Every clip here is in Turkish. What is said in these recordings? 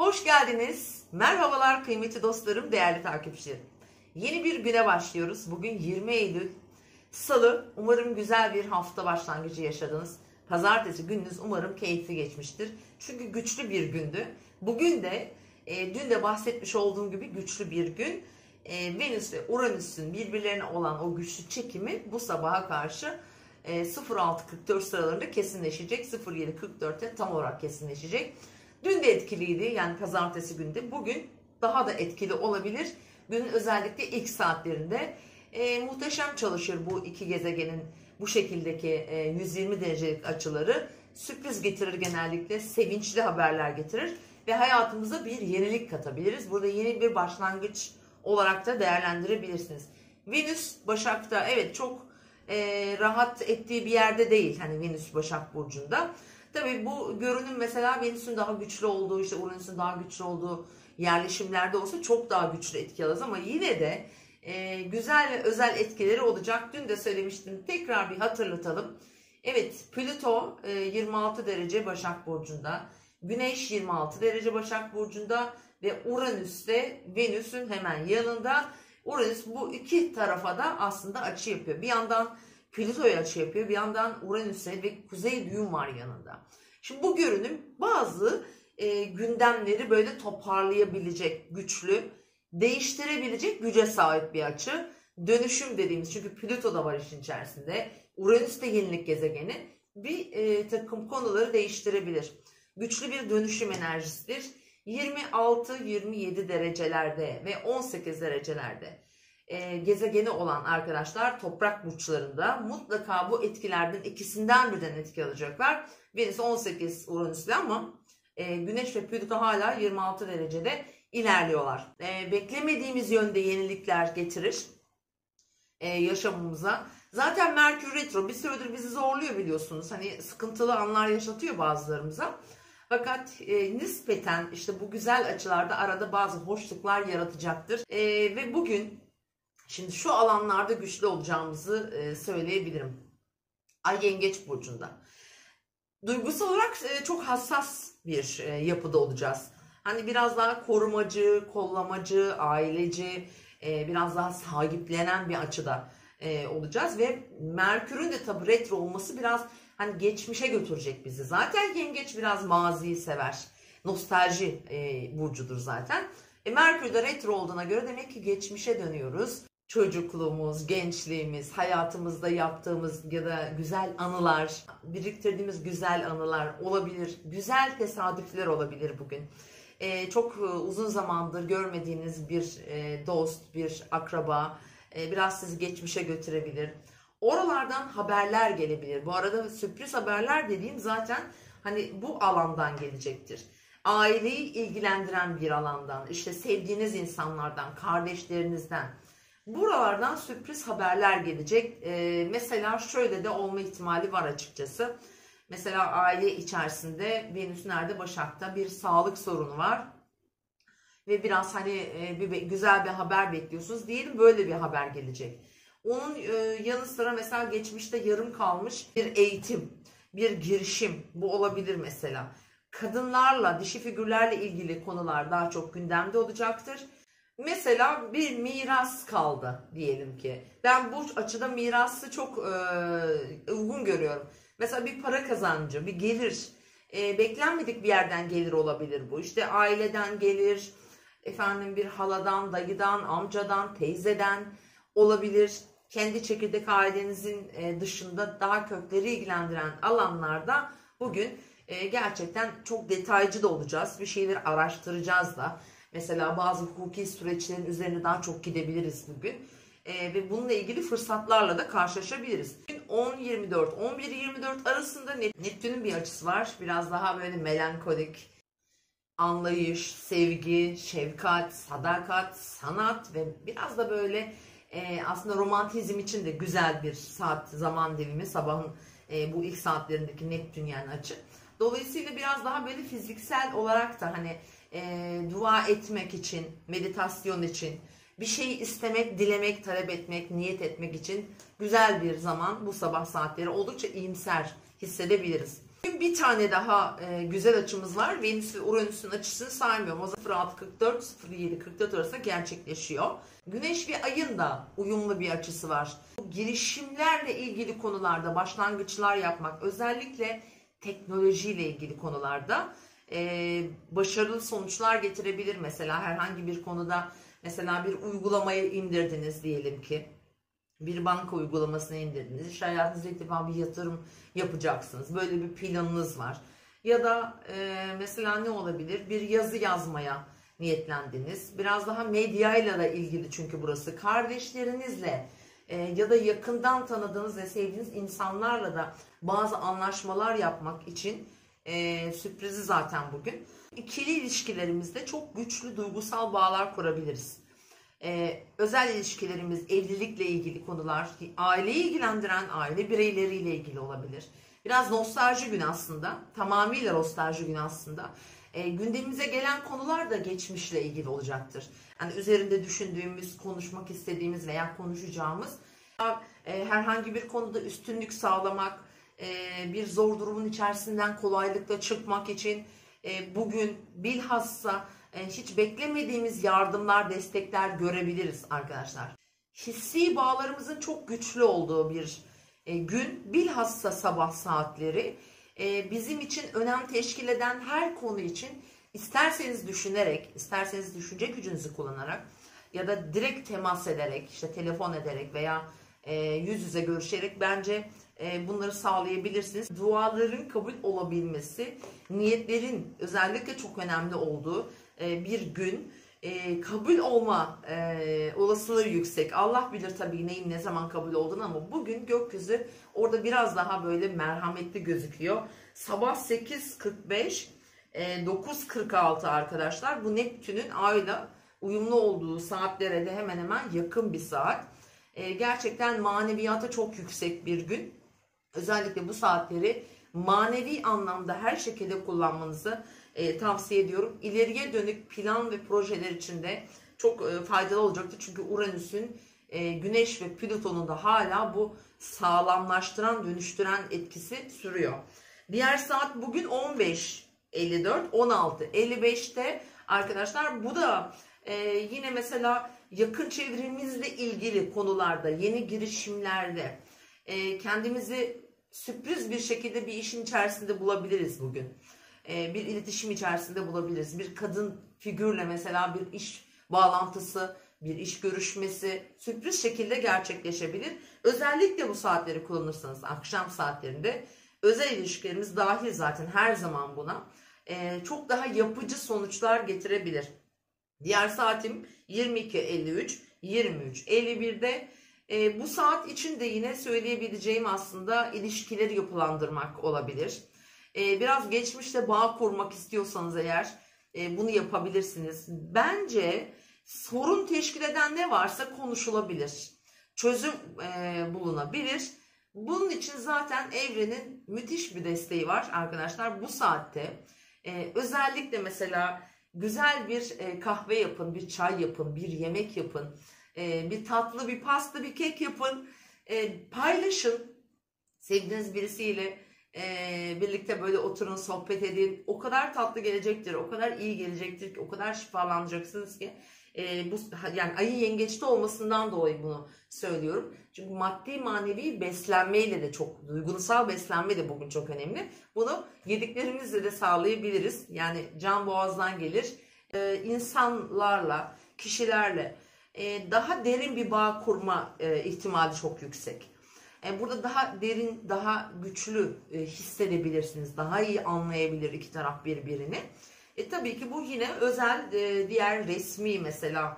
Hoş geldiniz. Merhabalar kıymetli dostlarım, değerli takipçilerim. Yeni bir güne başlıyoruz. Bugün 20 Eylül Salı. Umarım güzel bir hafta başlangıcı yaşadınız. Pazartesi gününüz umarım keyifli geçmiştir. Çünkü güçlü bir gündü. Bugün de dün de bahsetmiş olduğum gibi güçlü bir gün. Venüs ve Uranüs'ün birbirlerine olan o güçlü çekimi bu sabaha karşı 06.44 sıralarında kesinleşecek. 07.44'te tam olarak kesinleşecek. Dün de etkiliydi, yani pazartesi günde. Bugün daha da etkili olabilir. Günün özellikle ilk saatlerinde muhteşem çalışır bu iki gezegenin bu şekildeki 120 derecelik açıları. Sürpriz getirir genellikle, sevinçli haberler getirir ve hayatımıza bir yenilik katabiliriz. Burada yeni bir başlangıç olarak da değerlendirebilirsiniz. Venüs Başak'ta, evet, çok rahat ettiği bir yerde değil. Hani Venüs Başak Burcu'nda. Tabii bu görünüm mesela Venüs'ün daha güçlü olduğu, işte Uranüs'ün daha güçlü olduğu yerleşimlerde olsa çok daha güçlü etki alır ama yine de güzel ve özel etkileri olacak. Dün de söylemiştim, tekrar bir hatırlatalım. Evet, Plüto 26 derece Başak Burcu'nda, Güneş 26 derece Başak Burcu'nda ve Uranüs de Venüs'ün hemen yanında. Uranüs bu iki tarafa da aslında açı yapıyor. Bir yandan Plüto'ya açı yapıyor, bir yandan Uranüs'e ve Kuzey Düğüm var yanında. Şimdi bu görünüm bazı gündemleri böyle toparlayabilecek, güçlü, değiştirebilecek güce sahip bir açı. Dönüşüm dediğimiz, çünkü Plüto da var işin içerisinde. Uranüs de yenilik gezegeni. Bir takım konuları değiştirebilir. Güçlü bir dönüşüm enerjisidir. 26-27 derecelerde ve 18 derecelerde gezegeni olan arkadaşlar toprak burçlarında mutlaka bu etkilerden ikisinden birden etki alacaklar. Venüs 18 Uranüs'le ama Güneş ve Plüto hala 26 derecede ilerliyorlar. Beklemediğimiz yönde yenilikler getirir yaşamımıza. Zaten Merkür Retro bir süredir bizi zorluyor, biliyorsunuz. Hani sıkıntılı anlar yaşatıyor bazılarımıza. Fakat nispeten işte bu güzel açılarda arada bazı hoşluklar yaratacaktır. Ve bugün şimdi şu alanlarda güçlü olacağımızı söyleyebilirim. Ay Yengeç Burcu'nda. Duygusal olarak çok hassas bir yapıda olacağız. Hani biraz daha korumacı, kollamacı, aileci, biraz daha sahiplenen bir açıda olacağız. Ve Merkür'ün de tabii retro olması biraz hani geçmişe götürecek bizi. Zaten Yengeç biraz maziyi sever. Nostalji burcudur zaten. Merkür de retro olduğuna göre demek ki geçmişe dönüyoruz. Çocukluğumuz, gençliğimiz, hayatımızda yaptığımız ya da güzel anılar, biriktirdiğimiz güzel anılar olabilir. Güzel tesadüfler olabilir bugün. Çok uzun zamandır görmediğiniz bir dost, bir akraba biraz sizi geçmişe götürebilir. Oralardan haberler gelebilir. Bu arada sürpriz haberler dediğim zaten hani bu alandan gelecektir. Aileyi ilgilendiren bir alandan, işte sevdiğiniz insanlardan, kardeşlerinizden, buralardan sürpriz haberler gelecek. Mesela şöyle de olma ihtimali var açıkçası. Mesela aile içerisinde Venüs nerede? Başak'ta bir sağlık sorunu var. Ve biraz hani güzel bir haber bekliyorsunuz. Diyelim böyle bir haber gelecek. Onun yanı sıra mesela geçmişte yarım kalmış bir eğitim, bir girişim, bu olabilir mesela. Kadınlarla, dişi figürlerle ilgili konular daha çok gündemde olacaktır. Mesela bir miras kaldı diyelim ki. Ben bu açıda mirası çok uygun görüyorum. Mesela bir para kazancı, bir gelir, beklenmedik bir yerden gelir olabilir bu. İşte aileden gelir, efendim bir haladan, dayıdan, amcadan, teyzeden olabilir. Kendi çekirdek ailenizin dışında daha kökleri ilgilendiren alanlarda bugün gerçekten çok detaycı da olacağız. Bir şeyleri araştıracağız da. Mesela bazı hukuki süreçlerin üzerine daha çok gidebiliriz bugün. Ve bununla ilgili fırsatlarla da karşılaşabiliriz. 10-24, 11-24 arasında Neptün'ün bir açısı var. Biraz daha böyle melankolik, anlayış, sevgi, şefkat, sadakat, sanat ve biraz da böyle aslında romantizm için de güzel bir saat, zaman dilimi. Sabahın bu ilk saatlerindeki Neptün yani açı. Dolayısıyla biraz daha böyle fiziksel olarak da hani dua etmek için, meditasyon için, bir şeyi istemek, dilemek, talep etmek, niyet etmek için güzel bir zaman. Bu sabah saatleri oldukça iyimser hissedebiliriz. Bugün bir tane daha güzel açımız var. Venüs ve Uranüs'ün açısını saymıyorum. O zaman 06-44-07-44 arasında gerçekleşiyor. Güneş ve Ay'ın da uyumlu bir açısı var. Girişimlerle ilgili konularda başlangıçlar yapmak, özellikle teknolojiyle ilgili konularda başarılı sonuçlar getirebilir. Mesela herhangi bir konuda, mesela bir uygulamayı indirdiniz diyelim ki. Bir banka uygulamasını indirdiniz. İş hayatınızda ilk defa bir yatırım yapacaksınız. Böyle bir planınız var. Ya da mesela ne olabilir? Bir yazı yazmaya niyetlendiniz. Biraz daha medyayla da ilgili, çünkü burası kardeşlerinizle ya da yakından tanıdığınız ve sevdiğiniz insanlarla da bazı anlaşmalar yapmak için sürprizi zaten bugün. İkili ilişkilerimizde çok güçlü duygusal bağlar kurabiliriz. Özel ilişkilerimiz, evlilikle ilgili konular, aileyi ilgilendiren aile bireyleriyle ilgili olabilir. Biraz nostalji gün aslında, tamamıyla nostalji gün aslında. Gündemimize gelen konular da geçmişle ilgili olacaktır. Yani üzerinde düşündüğümüz, konuşmak istediğimiz veya konuşacağımız herhangi bir konuda üstünlük sağlamak, bir zor durumun içerisinden kolaylıkla çıkmak için bugün bilhassa hiç beklemediğimiz yardımlar, destekler görebiliriz arkadaşlar. Hissi bağlarımızın çok güçlü olduğu bir gün, bilhassa sabah saatleri bizim için önem teşkil eden her konu için isterseniz düşünerek, isterseniz düşünce gücünüzü kullanarak ya da direkt temas ederek, işte telefon ederek veya yüz yüze görüşerek bence bunları sağlayabilirsiniz. Duaların kabul olabilmesi, niyetlerin özellikle çok önemli olduğu bir gün. Kabul olma olasılığı yüksek. Allah bilir tabii neyin ne zaman kabul olduğunu, ama bugün gökyüzü orada biraz daha böyle merhametli gözüküyor. Sabah 8:45, 9:46 arkadaşlar. Bu Neptün'ün Ay'la uyumlu olduğu saatlere de hemen hemen yakın bir saat. Gerçekten maneviyata çok yüksek bir gün. Özellikle bu saatleri manevi anlamda her şekilde kullanmanızı tavsiye ediyorum. İleriye dönük plan ve projeler için de çok faydalı olacaktır. Çünkü Uranüs'ün Güneş ve Plüton'un da hala bu sağlamlaştıran, dönüştüren etkisi sürüyor. Diğer saat bugün 15:54, 16:55'te arkadaşlar. Bu da yine mesela yakın çevremizle ilgili konularda, yeni girişimlerde kendimizi sürpriz bir şekilde bir işin içerisinde bulabiliriz bugün. Bir iletişim içerisinde bulabiliriz. Bir kadın figürle mesela bir iş bağlantısı, bir iş görüşmesi sürpriz şekilde gerçekleşebilir. Özellikle bu saatleri kullanırsanız, akşam saatlerinde, özel ilişkilerimiz dahil zaten her zaman buna, çok daha yapıcı sonuçlar getirebilir. Diğer saatim 22:53, 23:51'de. Bu saat için de yine söyleyebileceğim aslında ilişkileri yapılandırmak olabilir. Biraz geçmişte bağ kurmak istiyorsanız eğer bunu yapabilirsiniz. Bence sorun teşkil eden ne varsa konuşulabilir. Çözüm bulunabilir. Bunun için zaten evrenin müthiş bir desteği var arkadaşlar bu saatte. Özellikle mesela güzel bir kahve yapın, bir çay yapın, bir yemek yapın. Bir tatlı, bir pasta, bir kek yapın. Paylaşın. Sevdiğiniz birisiyle birlikte böyle oturun, sohbet edin. O kadar tatlı gelecektir, o kadar iyi gelecektir ki, o kadar şifalanacaksınız ki. Yani ayın yengeçte olmasından dolayı bunu söylüyorum. Çünkü maddi manevi beslenmeyle de çok, duygusal beslenme de bugün çok önemli. Bunu yediklerimizle de sağlayabiliriz. Yani can boğazdan gelir. İnsanlarla, kişilerle daha derin bir bağ kurma ihtimali çok yüksek. Burada daha derin, daha güçlü hissedebilirsiniz. Daha iyi anlayabilir iki taraf birbirini. Tabii ki bu yine özel diğer resmi mesela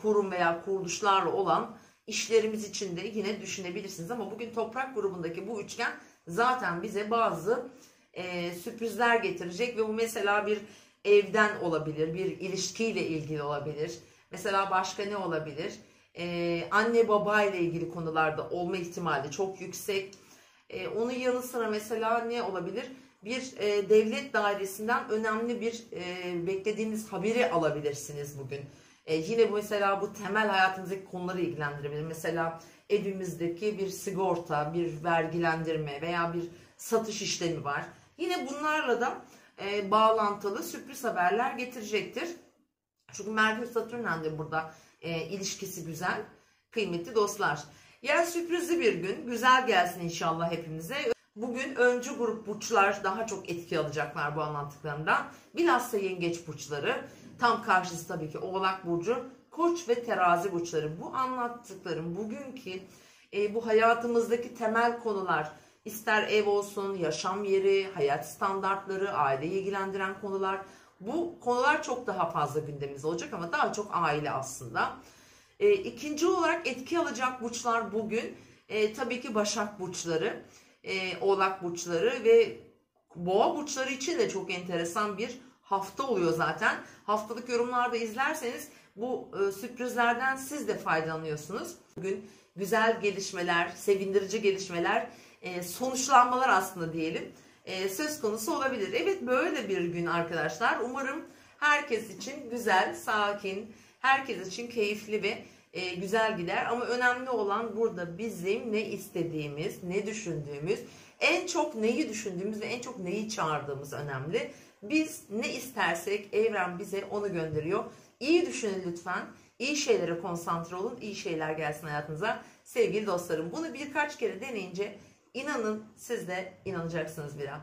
kurum veya kuruluşlarla olan işlerimiz için de yine düşünebilirsiniz. Ama bugün toprak grubundaki bu üçgen zaten bize bazı sürprizler getirecek ve bu mesela bir evden olabilir, bir ilişkiyle ilgili olabilir. Mesela başka ne olabilir? Anne baba ile ilgili konularda olma ihtimali çok yüksek. Onun yanı sıra mesela ne olabilir? Bir devlet dairesinden önemli bir beklediğiniz haberi alabilirsiniz bugün. Yine mesela bu temel hayatınızdaki konuları ilgilendirebilir. Mesela evimizdeki bir sigorta, bir vergilendirme veya bir satış işlemi var. Yine bunlarla da bağlantılı sürpriz haberler getirecektir. Çünkü Merkür Satürn'le de burada ilişkisi güzel. Kıymetli dostlar. Yani sürprizli bir gün. Güzel gelsin inşallah hepimize. Bugün öncü grup burçlar daha çok etki alacaklar bu anlattıklarımdan. Bilhassa yengeç burçları. Tam karşısı tabii ki Oğlak burcu, Koç ve Terazi burçları. Bu anlattıklarım bugünkü bu hayatımızdaki temel konular, ister ev olsun, yaşam yeri, hayat standartları, aileyi ilgilendiren konular. Bu konular çok daha fazla gündemimizde olacak ama daha çok aile aslında. İkinci olarak etki alacak burçlar bugün tabii ki Başak burçları, Oğlak burçları ve Boğa burçları için de çok enteresan bir hafta oluyor zaten. Haftalık yorumlarda izlerseniz bu sürprizlerden siz de faydalanıyorsunuz. Bugün güzel gelişmeler, sevindirici gelişmeler, sonuçlanmalar aslında diyelim söz konusu olabilir. Evet, böyle bir gün arkadaşlar. Umarım herkes için güzel, sakin, herkes için keyifli ve güzel gider. Ama önemli olan burada bizim ne istediğimiz, ne düşündüğümüz, en çok neyi düşündüğümüz ve en çok neyi çağırdığımız önemli. Biz ne istersek evren bize onu gönderiyor. İyi düşünün lütfen. İyi şeylere konsantre olun. İyi şeyler gelsin hayatınıza. Sevgili dostlarım, bunu birkaç kere deneyince inanın siz de inanacaksınız bir an.